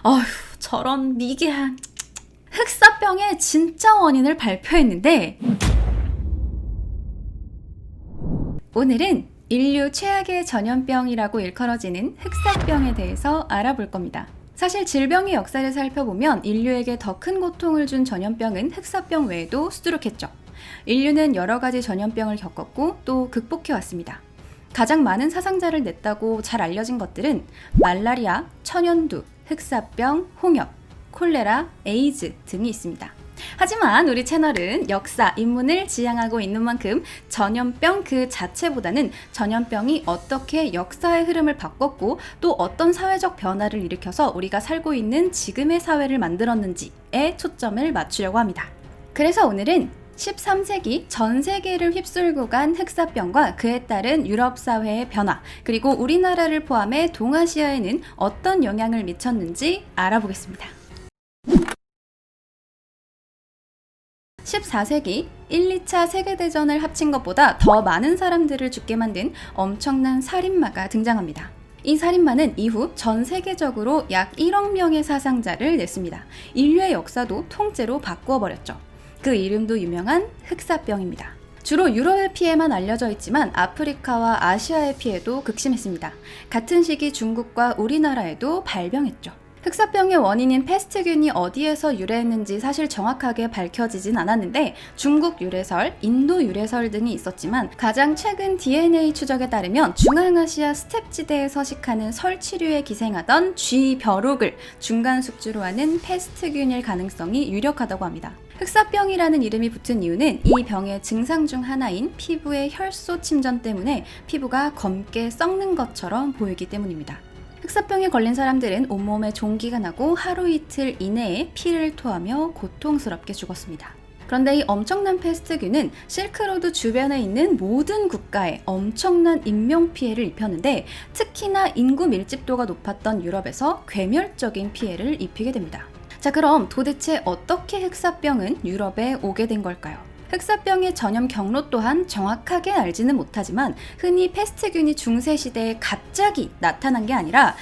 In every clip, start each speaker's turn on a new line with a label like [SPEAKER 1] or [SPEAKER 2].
[SPEAKER 1] 어휴, 저런 미개한. 흑사병의 진짜 원인을 발표했는데 오늘은 인류 최악의 전염병이라고 일컬어지는 흑사병에 대해서 알아볼 겁니다. 사실 질병의 역사를 살펴보면 인류에게 더 큰 고통을 준 전염병은 흑사병 외에도 수두룩했죠. 인류는 여러 가지 전염병을 겪었고 또 극복해왔습니다. 가장 많은 사상자를 냈다고 잘 알려진 것들은 말라리아, 천연두, 흑사병, 홍역, 콜레라, 에이즈 등이 있습니다. 하지만 우리 채널은 역사, 인문을 지향하고 있는 만큼 전염병 그 자체보다는 전염병이 어떻게 역사의 흐름을 바꿨고 또 어떤 사회적 변화를 일으켜서 우리가 살고 있는 지금의 사회를 만들었는지에 초점을 맞추려고 합니다. 그래서 오늘은 13세기 전 세계를 휩쓸고 간 흑사병과 그에 따른 유럽 사회의 변화, 그리고 우리나라를 포함해 동아시아에는 어떤 영향을 미쳤는지 알아보겠습니다. 14세기 1, 2차 세계대전을 합친 것보다 더 많은 사람들을 죽게 만든 엄청난 살인마가 등장합니다. 이 살인마는 이후 전 세계적으로 약 1억 명의 사상자를 냈습니다. 인류의 역사도 통째로 바꾸어 버렸죠. 그 이름도 유명한 흑사병입니다. 주로 유럽의 피해만 알려져 있지만 아프리카와 아시아의 피해도 극심했습니다. 같은 시기 중국과 우리나라에도 발병했죠. 흑사병의 원인인 패스트균이 어디에서 유래했는지 사실 정확하게 밝혀지진 않았는데 중국 유래설, 인도 유래설 등이 있었지만 가장 최근 DNA 추적에 따르면 중앙아시아 스텝지대에 서식하는 설치류에 기생하던 쥐벼룩을 중간 숙주로 하는 패스트균일 가능성이 유력하다고 합니다. 흑사병이라는 이름이 붙은 이유는 이 병의 증상 중 하나인 피부의 혈소 침전 때문에 피부가 검게 썩는 것처럼 보이기 때문입니다. 흑사병에 걸린 사람들은 온몸에 종기가 나고 하루 이틀 이내에 피를 토하며 고통스럽게 죽었습니다. 그런데 이 엄청난 패스트균은 실크로드 주변에 있는 모든 국가에 엄청난 인명피해를 입혔는데 특히나 인구 밀집도가 높았던 유럽에서 괴멸적인 피해를 입히게 됩니다. 자, 그럼 도대체 어떻게 흑사병은 유럽에 오게 된 걸까요? 흑사병의 전염 경로 또한 정확하게 알지는 못하지만 흔히 패스트균이 중세시대에 갑자기 나타난 게 아니라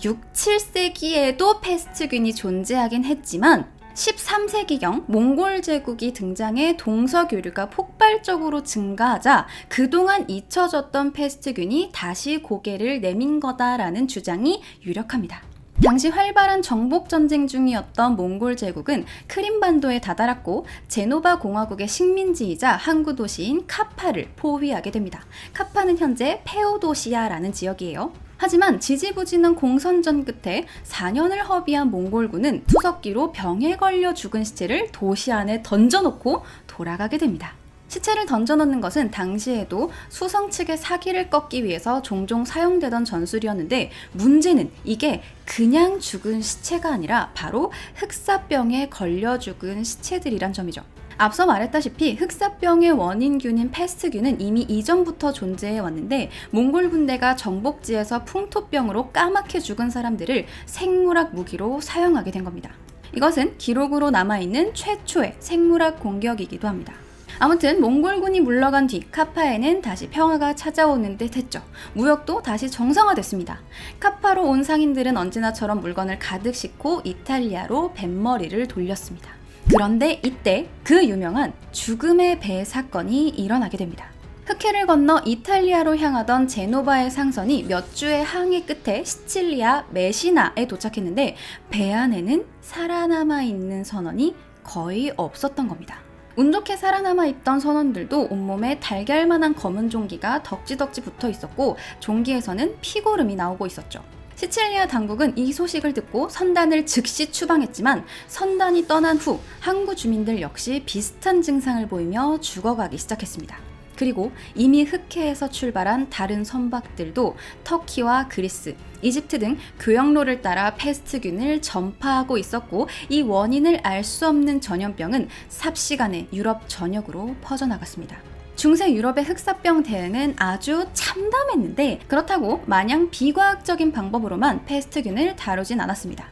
[SPEAKER 1] 6, 7세기에도 패스트균이 존재하긴 했지만 13세기경 몽골 제국이 등장해 동서교류가 폭발적으로 증가하자 그동안 잊혀졌던 패스트균이 다시 고개를 내민 거다라는 주장이 유력합니다. 당시 활발한 정복 전쟁 중이었던 몽골 제국은 크림반도에 다다랐고 제노바 공화국의 식민지이자 항구 도시인 카파를 포위하게 됩니다. 카파는 현재 페오도시아라는 지역이에요. 하지만 지지부진한 공선전 끝에 4년을 허비한 몽골군은 투석기로 병에 걸려 죽은 시체를 도시 안에 던져놓고 돌아가게 됩니다. 시체를 던져놓는 것은 당시에도 수성 측의 사기를 꺾기 위해서 종종 사용되던 전술이었는데 문제는 이게 그냥 죽은 시체가 아니라 바로 흑사병에 걸려 죽은 시체들이란 점이죠. 앞서 말했다시피 흑사병의 원인균인 패스트균은 이미 이전부터 존재해 왔는데 몽골 군대가 정복지에서 풍토병으로 까맣게 죽은 사람들을 생물학 무기로 사용하게 된 겁니다. 이것은 기록으로 남아있는 최초의 생물학 공격이기도 합니다. 아무튼 몽골군이 물러간 뒤 카파에는 다시 평화가 찾아오는 듯 했죠. 무역도 다시 정상화됐습니다. 카파로 온 상인들은 언제나처럼 물건을 가득 싣고 이탈리아로 뱃머리를 돌렸습니다. 그런데 이때 그 유명한 죽음의 배 사건이 일어나게 됩니다. 흑해를 건너 이탈리아로 향하던 제노바의 상선이 몇 주의 항해 끝에 시칠리아 메시나에 도착했는데 배 안에는 살아남아 있는 선원이 거의 없었던 겁니다. 운 좋게 살아남아 있던 선원들도 온몸에 달걀만한 검은 종기가 덕지덕지 붙어 있었고 종기에서는 피고름이 나오고 있었죠. 시칠리아 당국은 이 소식을 듣고 선단을 즉시 추방했지만 선단이 떠난 후 항구 주민들 역시 비슷한 증상을 보이며 죽어가기 시작했습니다. 그리고 이미 흑해에서 출발한 다른 선박들도 터키와 그리스, 이집트 등 교역로를 따라 패스트균을 전파하고 있었고 이 원인을 알 수 없는 전염병은 삽시간에 유럽 전역으로 퍼져나갔습니다. 중세 유럽의 흑사병 대응은 아주 참담했는데 그렇다고 마냥 비과학적인 방법으로만 패스트균을 다루진 않았습니다.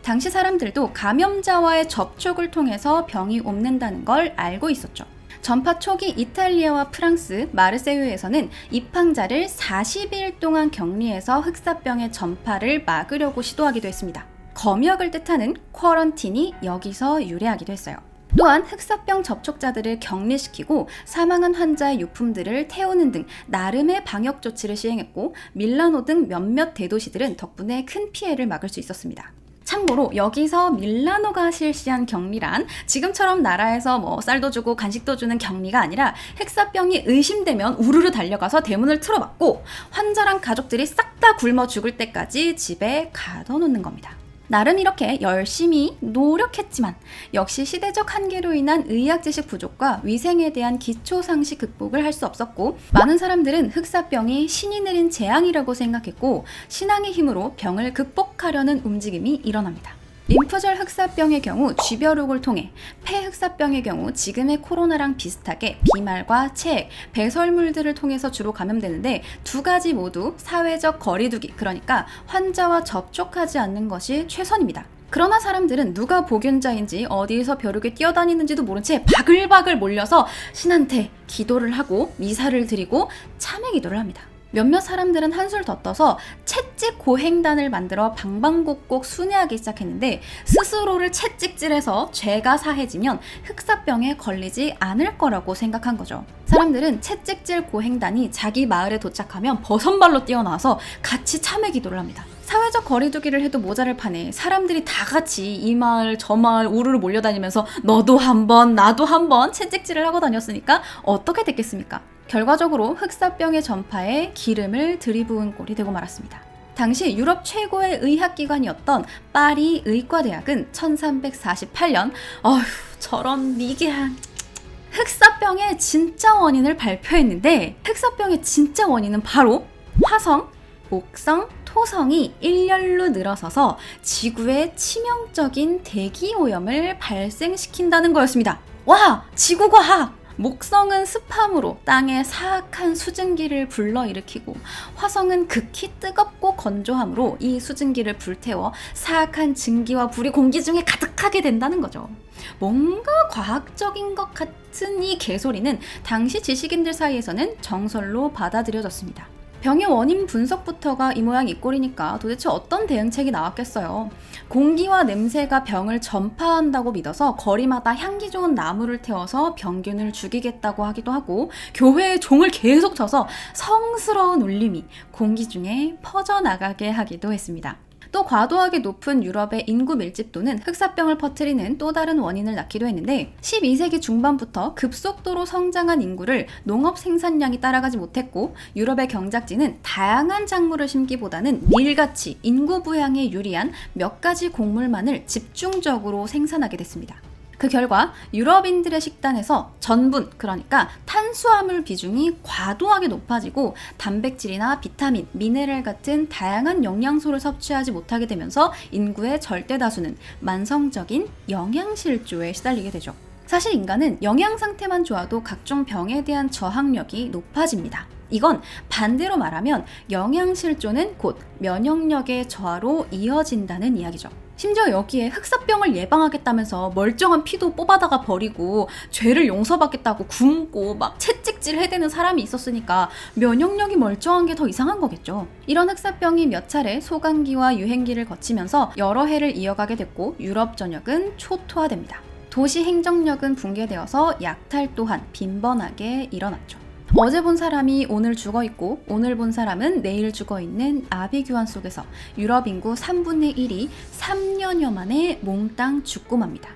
[SPEAKER 1] 당시 사람들도 감염자와의 접촉을 통해서 병이 옮는다는 걸 알고 있었죠. 전파 초기 이탈리아와 프랑스, 마르세유에서는 입항자를 40일 동안 격리해서 흑사병의 전파를 막으려고 시도하기도 했습니다. 검역을 뜻하는 쿼런틴이 여기서 유래하기도 했어요. 또한 흑사병 접촉자들을 격리시키고 사망한 환자의 유품들을 태우는 등 나름의 방역 조치를 시행했고 밀라노 등 몇몇 대도시들은 덕분에 큰 피해를 막을 수 있었습니다. 참고로 여기서 밀라노가 실시한 격리란 지금처럼 나라에서 쌀도 주고 간식도 주는 격리가 아니라 흑사병이 의심되면 우르르 달려가서 대문을 틀어막고 환자랑 가족들이 싹 다 굶어 죽을 때까지 집에 가둬놓는 겁니다. 나름 이렇게 열심히 노력했지만 역시 시대적 한계로 인한 의학 지식 부족과 위생에 대한 기초 상식 극복을 할 수 없었고 많은 사람들은 흑사병이 신이 내린 재앙이라고 생각했고 신앙의 힘으로 병을 극복하려는 움직임이 일어납니다. 림프절 흑사병의 경우 쥐벼룩을 통해, 폐 흑사병의 경우 지금의 코로나랑 비슷하게 비말과 체액, 배설물들을 통해서 주로 감염되는데 두 가지 모두 사회적 거리두기, 그러니까 환자와 접촉하지 않는 것이 최선입니다. 그러나 사람들은 누가 보균자인지 어디에서 벼룩에 뛰어다니는지도 모른 채 바글바글 몰려서 신한테 기도를 하고 미사를 드리고 참회 기도를 합니다. 몇몇 사람들은 한술 더 떠서 채찍 고행단을 만들어 방방곡곡 순회하기 시작했는데 스스로를 채찍질해서 죄가 사해지면 흑사병에 걸리지 않을 거라고 생각한 거죠. 사람들은 채찍질 고행단이 자기 마을에 도착하면 버선발로 뛰어나와서 같이 참회 기도를 합니다. 사회적 거리두기를 해도 모자랄 판에 사람들이 다 같이 이 마을 저 마을 우르르 몰려다니면서 너도 한번 나도 한번 채찍질을 하고 다녔으니까 어떻게 됐겠습니까? 결과적으로 흑사병의 전파에 기름을 들이부은 꼴이 되고 말았습니다. 당시 유럽 최고의 의학기관이었던 파리 의과대학은 1348년 저런 미개한 흑사병의 진짜 원인을 발표했는데 흑사병의 진짜 원인은 바로 화성, 목성, 토성이 일렬로 늘어서서 지구에 치명적인 대기오염을 발생시킨다는 거였습니다. 와! 지구과학! 목성은 습함으로 땅에 사악한 수증기를 불러일으키고 화성은 극히 뜨겁고 건조함으로 이 수증기를 불태워 사악한 증기와 불이 공기 중에 가득하게 된다는 거죠. 뭔가 과학적인 것 같은 이 개소리는 당시 지식인들 사이에서는 정설로 받아들여졌습니다. 병의 원인 분석부터가 이 모양 이 꼴이니까 도대체 어떤 대응책이 나왔겠어요. 공기와 냄새가 병을 전파한다고 믿어서 거리마다 향기 좋은 나무를 태워서 병균을 죽이겠다고 하기도 하고 교회에 종을 계속 쳐서 성스러운 울림이 공기 중에 퍼져나가게 하기도 했습니다. 또 과도하게 높은 유럽의 인구 밀집도는 흑사병을 퍼뜨리는 또 다른 원인을 낳기도 했는데 12세기 중반부터 급속도로 성장한 인구를 농업 생산량이 따라가지 못했고 유럽의 경작지는 다양한 작물을 심기보다는 밀같이 인구 부양에 유리한 몇 가지 곡물만을 집중적으로 생산하게 됐습니다. 그 결과 유럽인들의 식단에서 전분, 그러니까 탄수화물 비중이 과도하게 높아지고 단백질이나 비타민, 미네랄 같은 다양한 영양소를 섭취하지 못하게 되면서 인구의 절대 다수는 만성적인 영양실조에 시달리게 되죠. 사실 인간은 영양 상태만 좋아도 각종 병에 대한 저항력이 높아집니다. 이건 반대로 말하면 영양실조는 곧 면역력의 저하로 이어진다는 이야기죠. 심지어 여기에 흑사병을 예방하겠다면서 멀쩡한 피도 뽑아다가 버리고 죄를 용서받겠다고 굶고 막 채찍질 해대는 사람이 있었으니까 면역력이 멀쩡한 게 더 이상한 거겠죠. 이런 흑사병이 몇 차례 소강기와 유행기를 거치면서 여러 해를 이어가게 됐고 유럽 전역은 초토화됩니다. 도시 행정력은 붕괴되어서 약탈 또한 빈번하게 일어났죠. 어제 본 사람이 오늘 죽어있고 오늘 본 사람은 내일 죽어있는 아비규환 속에서 유럽 인구 3분의 1이 3년여 만에 몽땅 죽고 맙니다.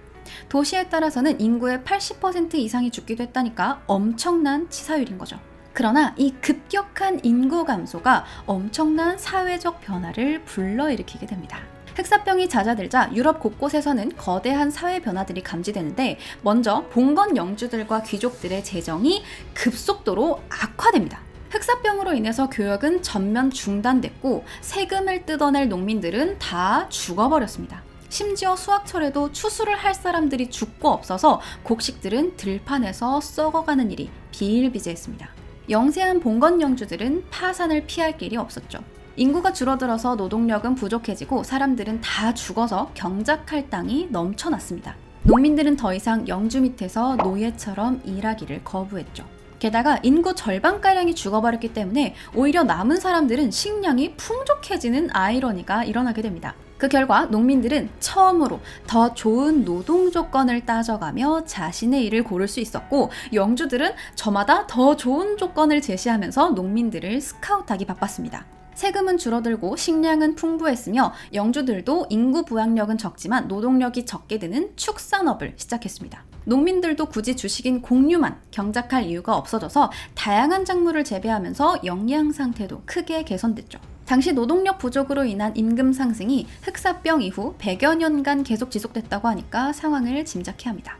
[SPEAKER 1] 도시에 따라서는 인구의 80% 이상이 죽기도 했다니까 엄청난 치사율인 거죠. 그러나 이 급격한 인구 감소가 엄청난 사회적 변화를 불러일으키게 됩니다. 흑사병이 잦아들자 유럽 곳곳에서는 거대한 사회 변화들이 감지되는데 먼저 봉건 영주들과 귀족들의 재정이 급속도로 악화됩니다. 흑사병으로 인해서 교역은 전면 중단됐고 세금을 뜯어낼 농민들은 다 죽어버렸습니다. 심지어 수확철에도 추수를 할 사람들이 죽고 없어서 곡식들은 들판에서 썩어가는 일이 비일비재했습니다. 영세한 봉건 영주들은 파산을 피할 길이 없었죠. 인구가 줄어들어서 노동력은 부족해지고 사람들은 다 죽어서 경작할 땅이 넘쳐났습니다. 농민들은 더 이상 영주 밑에서 노예처럼 일하기를 거부했죠. 게다가 인구 절반가량이 죽어버렸기 때문에 오히려 남은 사람들은 식량이 풍족해지는 아이러니가 일어나게 됩니다. 그 결과 농민들은 처음으로 더 좋은 노동 조건을 따져가며 자신의 일을 고를 수 있었고, 영주들은 저마다 더 좋은 조건을 제시하면서 농민들을 스카우트하기 바빴습니다. 세금은 줄어들고 식량은 풍부했으며 영주들도 인구 부양력은 적지만 노동력이 적게 드는 축산업을 시작했습니다. 농민들도 굳이 주식인 곡류만 경작할 이유가 없어져서 다양한 작물을 재배하면서 영양 상태도 크게 개선됐죠. 당시 노동력 부족으로 인한 임금 상승이 흑사병 이후 100여 년간 계속 지속됐다고 하니까 상황을 짐작해야 합니다.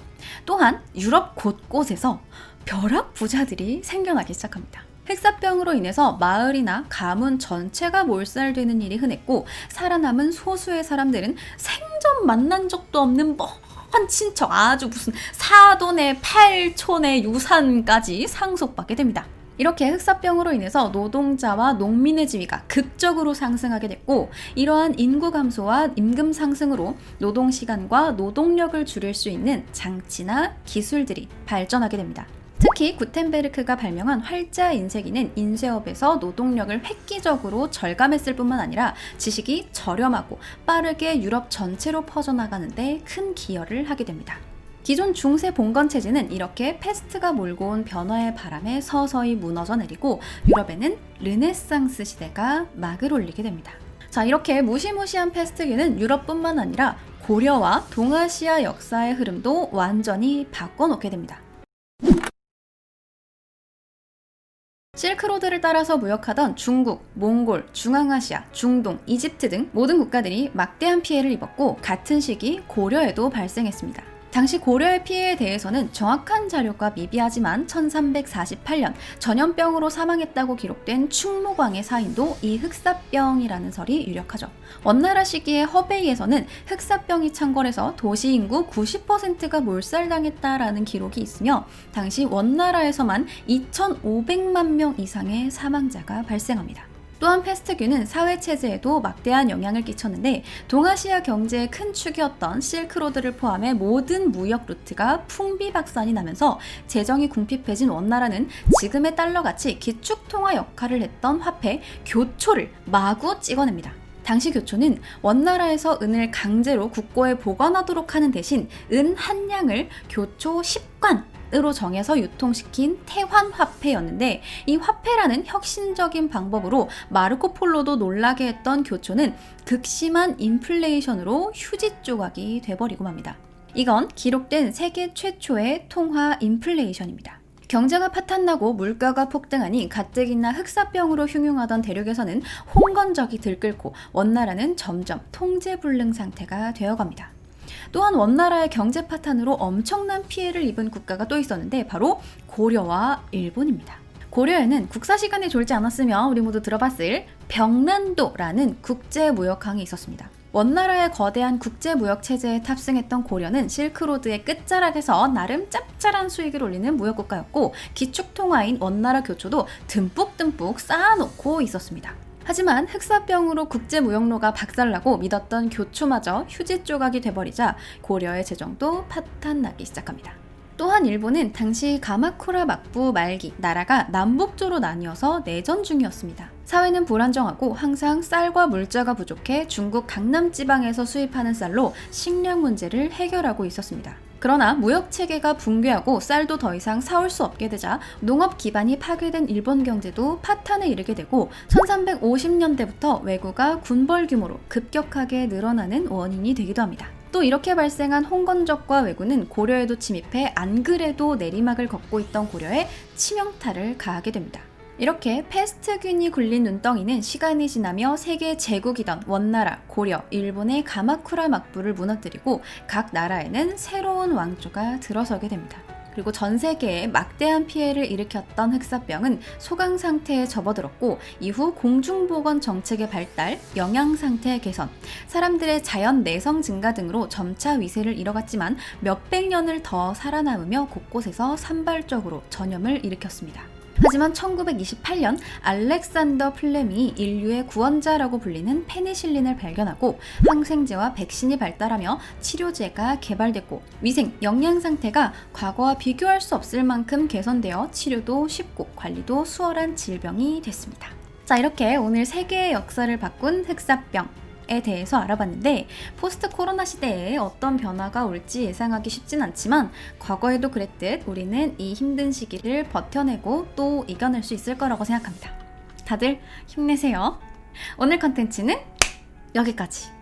[SPEAKER 1] 또한 유럽 곳곳에서 벼락 부자들이 생겨나기 시작합니다. 흑사병으로 인해서 마을이나 가문 전체가 몰살되는 일이 흔했고, 살아남은 소수의 사람들은 생전 만난 적도 없는 먼 친척, 아주 무슨 사돈의 팔촌의 유산까지 상속받게 됩니다. 이렇게 흑사병으로 인해서 노동자와 농민의 지위가 극적으로 상승하게 됐고, 이러한 인구 감소와 임금 상승으로 노동시간과 노동력을 줄일 수 있는 장치나 기술들이 발전하게 됩니다. 특히 구텐베르크가 발명한 활자 인쇄기는 인쇄업에서 노동력을 획기적으로 절감했을 뿐만 아니라 지식이 저렴하고 빠르게 유럽 전체로 퍼져나가는 데 큰 기여를 하게 됩니다. 기존 중세 봉건 체제는 이렇게 패스트가 몰고 온 변화의 바람에 서서히 무너져 내리고 유럽에는 르네상스 시대가 막을 올리게 됩니다. 자, 이렇게 무시무시한 패스트기는 유럽뿐만 아니라 고려와 동아시아 역사의 흐름도 완전히 바꿔놓게 됩니다. 실크로드를 따라서 무역하던 중국, 몽골, 중앙아시아, 중동, 이집트 등 모든 국가들이 막대한 피해를 입었고, 같은 시기 고려에도 발생했습니다. 당시 고려의 피해에 대해서는 정확한 자료가 미비하지만 1348년 전염병으로 사망했다고 기록된 충무광의 사인도 이 흑사병이라는 설이 유력하죠. 원나라 시기의 허베이에서는 흑사병이 창궐해서 도시 인구 90%가 몰살당했다라는 기록이 있으며, 당시 원나라에서만 2,500만 명 이상의 사망자가 발생합니다. 또한 패스트균은 사회체제에도 막대한 영향을 끼쳤는데, 동아시아 경제의 큰 축이었던 실크로드를 포함해 모든 무역 루트가 풍비박산이 나면서 재정이 궁핍해진 원나라는 지금의 달러같이 기축통화 역할을 했던 화폐 교초를 마구 찍어냅니다. 당시 교초는 원나라에서 은을 강제로 국고에 보관하도록 하는 대신 은 한 냥을 교초 10관 으로 정해서 유통시킨 태환화폐였는데, 이 화폐라는 혁신적인 방법으로 마르코 폴로도 놀라게 했던 교초는 극심한 인플레이션으로 휴지 조각이 돼버리고 맙니다. 이건 기록된 세계 최초의 통화 인플레이션입니다. 경제가 파탄나고 물가가 폭등하니 가뜩이나 흑사병으로 흉흉하던 대륙에서는 홍건적이 들끓고 원나라는 점점 통제불능 상태가 되어갑니다. 또한 원나라의 경제 파탄으로 엄청난 피해를 입은 국가가 또 있었는데, 바로 고려와 일본입니다. 고려에는 국사 시간에 졸지 않았으면 우리 모두 들어봤을 병란도라는 국제무역항이 있었습니다. 원나라의 거대한 국제무역체제에 탑승했던 고려는 실크로드의 끝자락에서 나름 짭짤한 수익을 올리는 무역국가였고, 기축통화인 원나라 교초도 듬뿍듬뿍 쌓아놓고 있었습니다. 하지만 흑사병으로 국제무역로가 박살나고 믿었던 교초마저 휴지 조각이 돼버리자 고려의 재정도 파탄나기 시작합니다. 또한 일본은 당시 가마쿠라 막부 말기 나라가 남북조로 나뉘어서 내전 중이었습니다. 사회는 불안정하고 항상 쌀과 물자가 부족해 중국 강남 지방에서 수입하는 쌀로 식량 문제를 해결하고 있었습니다. 그러나 무역체계가 붕괴하고 쌀도 더 이상 사올 수 없게 되자 농업 기반이 파괴된 일본 경제도 파탄에 이르게 되고, 1350년대부터 왜구가 군벌 규모로 급격하게 늘어나는 원인이 되기도 합니다. 또 이렇게 발생한 홍건적과 왜구는 고려에도 침입해 안 그래도 내리막을 걷고 있던 고려에 치명타를 가하게 됩니다. 이렇게 패스트균이 굴린 눈덩이는 시간이 지나며 세계 제국이던 원나라, 고려, 일본의 가마쿠라 막부를 무너뜨리고 각 나라에는 새로운 왕조가 들어서게 됩니다. 그리고 전 세계에 막대한 피해를 일으켰던 흑사병은 소강 상태에 접어들었고, 이후 공중보건 정책의 발달, 영양 상태 개선, 사람들의 자연 내성 증가 등으로 점차 위세를 잃어갔지만 몇백 년을 더 살아남으며 곳곳에서 산발적으로 전염을 일으켰습니다. 하지만 1928년 알렉산더 플레밍이 인류의 구원자라고 불리는 페니실린을 발견하고 항생제와 백신이 발달하며 치료제가 개발됐고, 위생, 영양 상태가 과거와 비교할 수 없을 만큼 개선되어 치료도 쉽고 관리도 수월한 질병이 됐습니다. 자, 이렇게 오늘 세계의 역사를 바꾼 흑사병, 변화에 대해서 알아봤는데 포스트 코로나 시대에 어떤 변화가 올지 예상하기 쉽진 않지만 과거에도 그랬듯 우리는 이 힘든 시기를 버텨내고 또 이겨낼 수 있을 거라고 생각합니다. 다들 힘내세요. 오늘 컨텐츠는 여기까지.